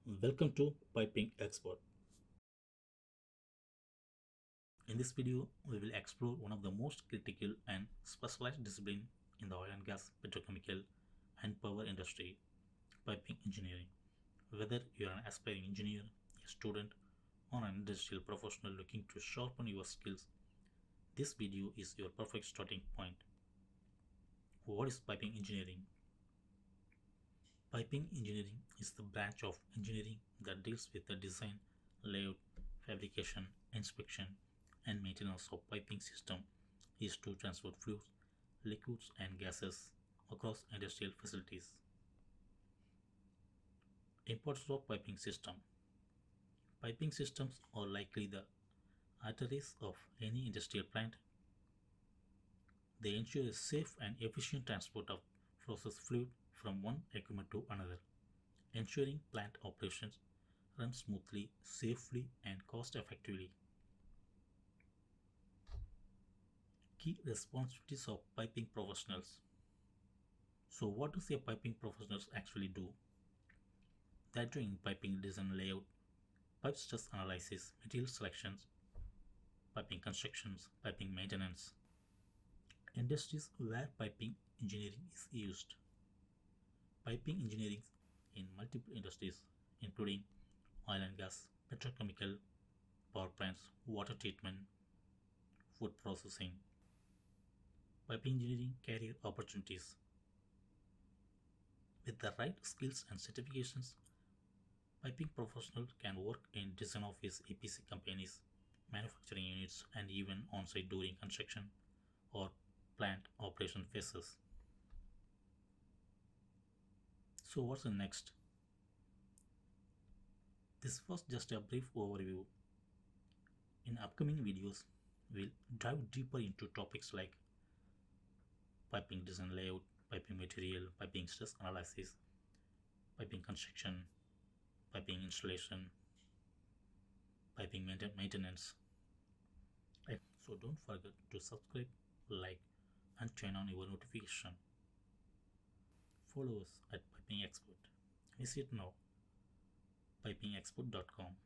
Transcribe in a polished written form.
Welcome to Piping Expert. In this video, we will explore one of the most critical and specialized discipline in the oil and gas, petrochemical, and power industry, piping engineering. Whether you are an aspiring engineer, a student, or an industrial professional looking to sharpen your skills, this video is your perfect starting point. What is piping engineering? Piping engineering is the branch of engineering that deals with the design, layout, fabrication, inspection, and maintenance of piping system used to transport fluids, liquids, and gases across industrial facilities. Importance of piping system. Piping systems are likely the arteries of any industrial plant. They ensure a safe and efficient transport of processed fluid from one equipment to another, ensuring plant operations run smoothly, safely, and cost effectively. Key responsibilities of piping professionals. So, what does a piping professionals actually do? They're doing piping design layout, pipe stress analysis, material selections, piping constructions, piping maintenance. Industries where piping engineering is used. Piping engineering in multiple industries, including oil and gas, petrochemical, power plants, water treatment, food processing. Piping engineering career opportunities. With the right skills and certifications, piping professionals can work in design office, EPC companies, manufacturing units, and even on site during construction or plant operation phases. So, what's the next? This was just a brief overview. In upcoming videos, we'll dive deeper into topics like piping design layout, piping material, piping stress analysis, piping construction, piping installation, piping maintenance. Right. So don't forget to subscribe, like, and turn on your notification. Follow us at Piping Expert. Visit now pipingexpert.com.